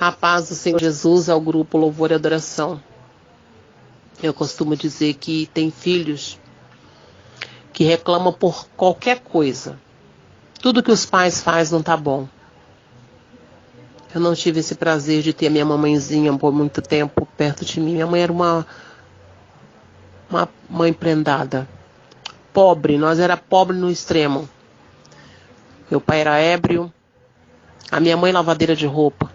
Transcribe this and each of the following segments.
A paz do Senhor Jesus ao grupo Louvor e Adoração. Eu costumo dizer que tem filhos que reclamam por qualquer coisa. Tudo que os pais fazem não tá bom. Eu não tive esse prazer de ter a minha mamãezinha por muito tempo perto de mim. Minha mãe era uma mãe prendada. Pobre, nós era pobre no extremo. Meu pai era ébrio, a minha mãe lavadeira de roupa.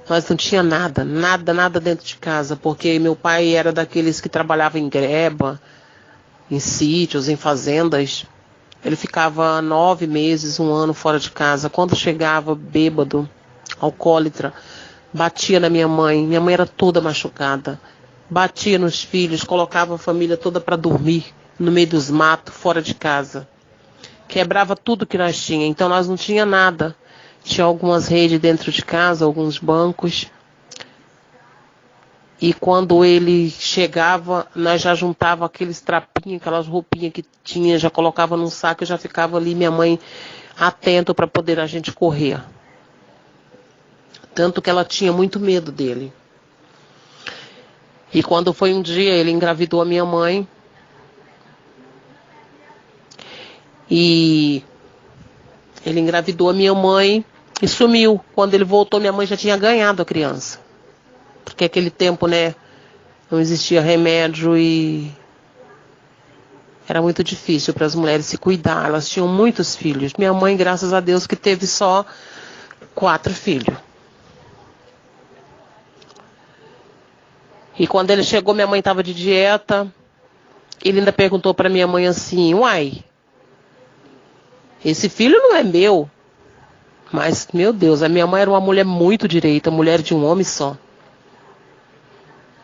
Nós não tinha nada dentro de casa, porque meu pai era daqueles que trabalhava em greba, em sítios, em fazendas. Ele ficava 9 meses, 1 ano fora de casa. Quando chegava bêbado, alcoólatra, batia na minha mãe. Minha mãe era toda machucada. Batia nos filhos, colocava a família toda para dormir no meio dos matos, fora de casa. Quebrava tudo que nós tínhamos, então nós não tinha nada. Tinha algumas redes dentro de casa, alguns bancos. E quando ele chegava, nós já juntava aqueles trapinhos, aquelas roupinhas que tinha, já colocava num saco e já ficava ali, minha mãe atento para poder a gente correr. Tanto que ela tinha muito medo dele. E quando foi um dia, ele engravidou a minha mãe. E ele engravidou a minha mãe e sumiu. Quando ele voltou, minha mãe já tinha ganhado a criança. Porque aquele tempo, né, não existia remédio e era muito difícil para as mulheres se cuidar. Elas tinham muitos filhos. Minha mãe, graças a Deus, que teve só 4 filhos. E quando ele chegou, minha mãe estava de dieta. Ele ainda perguntou para minha mãe assim: uai, esse filho não é meu. Mas, meu Deus, a minha mãe era uma mulher muito direita, mulher de um homem só.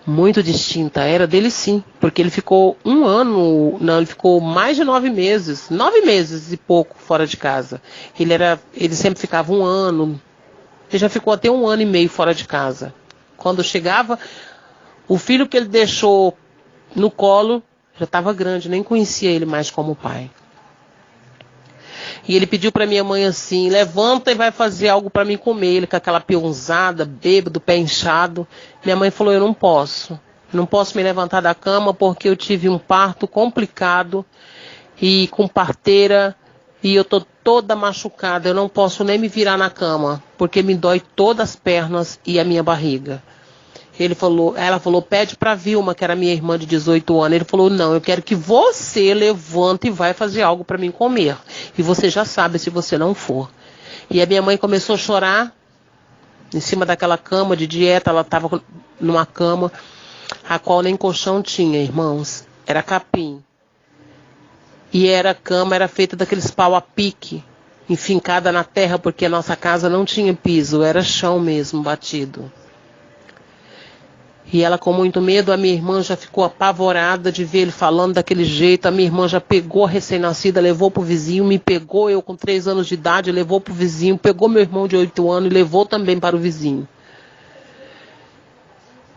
Muito distinta, era dele sim. Porque ele ficou 1 ano, não, ele ficou mais de 9 meses. 9 meses e pouco fora de casa. Ele sempre ficava 1 ano. Ele já ficou até 1 ano e meio fora de casa. Quando chegava, o filho que ele deixou no colo já estava grande, nem conhecia ele mais como pai. E ele pediu para minha mãe assim: levanta e vai fazer algo para mim comer. Ele com aquela peãozada, bêbado, pé inchado. Minha mãe falou: eu não posso me levantar da cama porque eu tive um parto complicado e com parteira e eu tô toda machucada. Eu não posso nem me virar na cama porque me dói todas as pernas e a minha barriga. Ela falou: pede para Vilma, que era minha irmã de 18 anos. Ele falou: não, eu quero que você levante e vai fazer algo para mim comer. E você já sabe se você não for. E a minha mãe começou a chorar em cima daquela cama de dieta. Ela estava numa cama a qual nem colchão tinha, irmãos. Era capim. E a cama era feita daqueles pau a pique, enfincada na terra, porque a nossa casa não tinha piso, era chão mesmo, batido. E ela com muito medo, a minha irmã já ficou apavorada de ver ele falando daquele jeito. A minha irmã já pegou a recém-nascida, levou pro vizinho, me pegou, eu com 3 anos de idade, levou pro vizinho, pegou meu irmão de 8 anos e levou também para o vizinho.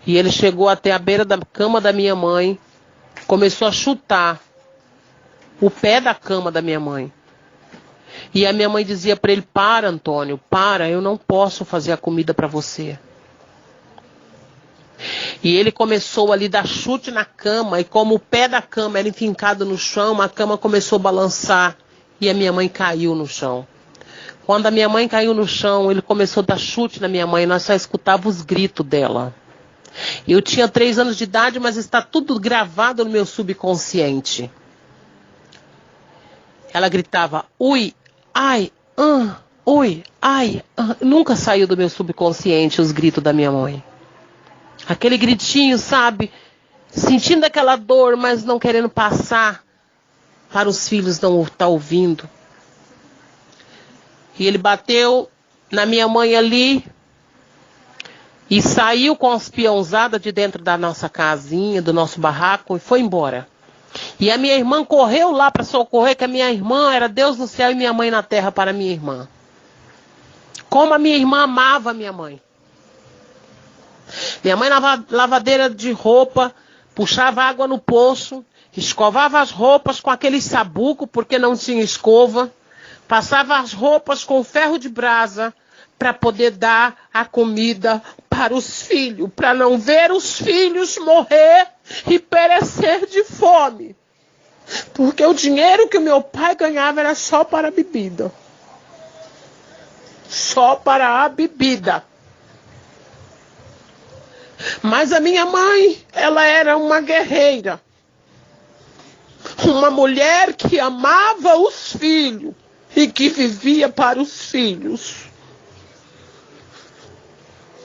E ele chegou até a beira da cama da minha mãe, começou a chutar o pé da cama da minha mãe. E a minha mãe dizia para ele: para, Antônio, para, eu não posso fazer a comida para você. E ele começou ali a dar chute na cama, e como o pé da cama era enfincado no chão, a cama começou a balançar e a minha mãe caiu no chão. Quando a minha mãe caiu no chão, ele começou a dar chute na minha mãe, nós só escutávamos os gritos dela. Eu tinha 3 anos de idade, mas está tudo gravado no meu subconsciente. Ela gritava: ui, ai, ui, ai. Nunca saiu do meu subconsciente os gritos da minha mãe. Aquele gritinho, sabe? Sentindo aquela dor, mas não querendo passar para os filhos não estar ouvindo. E ele bateu na minha mãe ali e saiu com as peãozadas de dentro da nossa casinha, do nosso barraco, e foi embora. E a minha irmã correu lá para socorrer, que a minha irmã era Deus no céu e minha mãe na terra para a minha irmã. Como a minha irmã amava a minha mãe. Minha mãe lavadeira de roupa, puxava água no poço, escovava as roupas com aquele sabuco, porque não tinha escova, passava as roupas com ferro de brasa, para poder dar a comida para os filhos, para não ver os filhos morrer e perecer de fome. Porque o dinheiro que o meu pai ganhava era só para a bebida. Só para a bebida. Mas a minha mãe, ela era uma guerreira. Uma mulher que amava os filhos e que vivia para os filhos.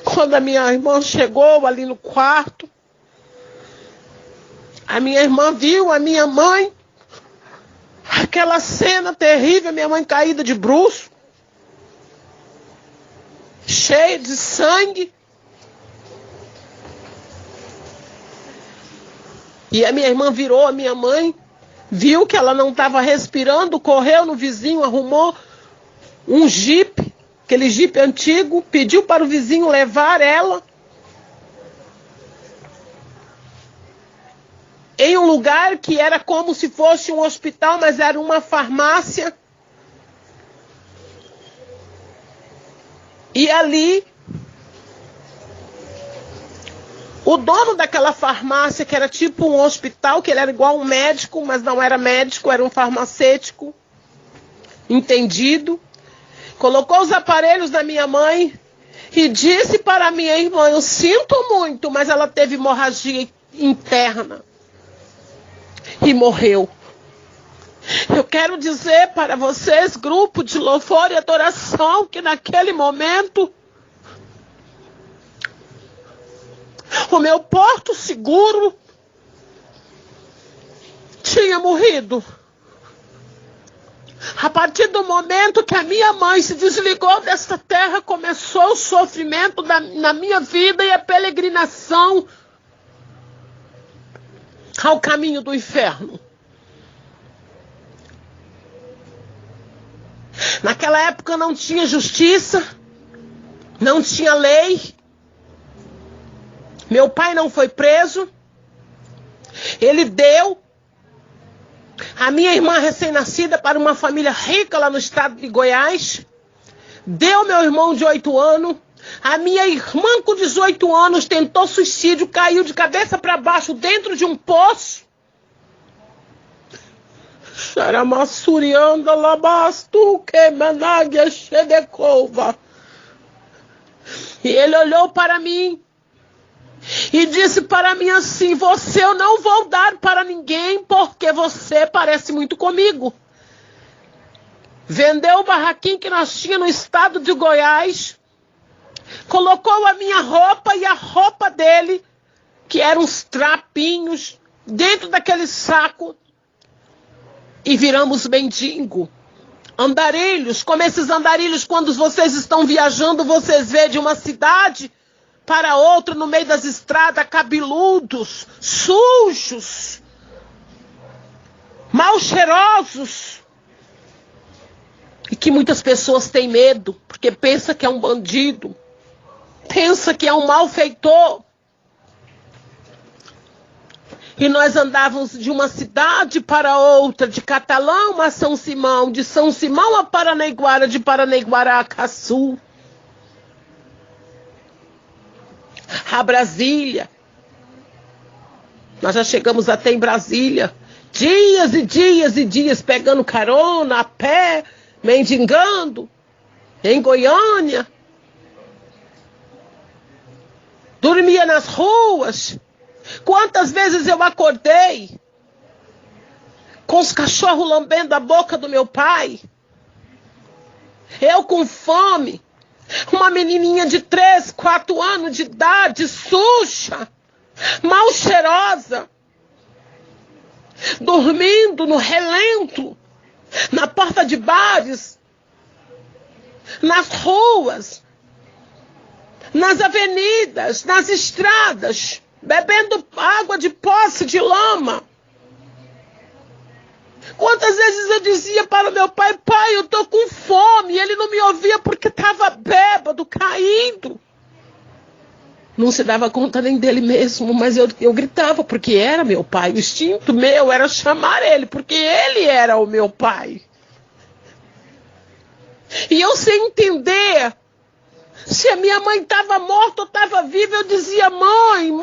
Quando a minha irmã chegou ali no quarto, a minha irmã viu a minha mãe, aquela cena terrível, minha mãe caída de bruços, cheia de sangue. E a minha irmã virou a minha mãe, viu que ela não estava respirando, correu no vizinho, arrumou um jipe, aquele jipe antigo, pediu para o vizinho levar ela em um lugar que era como se fosse um hospital, mas era uma farmácia. E ali, o dono daquela farmácia, que era tipo um hospital, que ele era igual um médico, mas não era médico, era um farmacêutico entendido, colocou os aparelhos da minha mãe e disse para a minha irmã: eu sinto muito, mas ela teve hemorragia interna e morreu. Eu quero dizer para vocês, grupo de louvor e adoração, que naquele momento o meu porto seguro tinha morrido. A partir do momento que a minha mãe se desligou desta terra, começou o sofrimento na minha vida e a peregrinação ao caminho do inferno. Naquela época não tinha justiça, não tinha lei. Meu pai não foi preso. Ele deu a minha irmã recém-nascida para uma família rica lá no estado de Goiás. Deu meu irmão de 8 anos. A minha irmã com 18 anos tentou suicídio, caiu de cabeça para baixo dentro de um poço. Xaramassurianda labastu que managia xedecova. E ele olhou para mim e disse para mim assim: você eu não vou dar para ninguém, porque você parece muito comigo. Vendeu o barraquinho que nós tínhamos no estado de Goiás, colocou a minha roupa e a roupa dele, que eram uns trapinhos, dentro daquele saco, e viramos mendigo. Andarilhos, como esses andarilhos, quando vocês estão viajando, vocês vê de uma cidade para outra, no meio das estradas, cabeludos, sujos, mal cheirosos, e que muitas pessoas têm medo, porque pensa que é um bandido, pensa que é um malfeitor. E nós andávamos de uma cidade para outra, de Catalão a São Simão, de São Simão a Paranaiguara, de Paranaiguara a Caçu, a Brasília. Nós já chegamos até em Brasília, dias e dias e dias, pegando carona, a pé, mendigando, em Goiânia. Dormia nas ruas. Quantas vezes eu acordei com os cachorros lambendo a boca do meu pai, eu com fome, uma menininha de 3, 4 anos de idade, suja, mal cheirosa, dormindo no relento, na porta de bares, nas ruas, nas avenidas, nas estradas, bebendo água de poço de lama. Quantas vezes eu dizia para o meu pai: pai, eu estou com fome. E ele não me ouvia porque estava bêbado, caído. Não se dava conta nem dele mesmo, mas eu gritava porque era meu pai. O instinto meu era chamar ele, porque ele era o meu pai. E eu sem entender Se a minha mãe estava morta ou estava viva, eu dizia, mãe, mãe.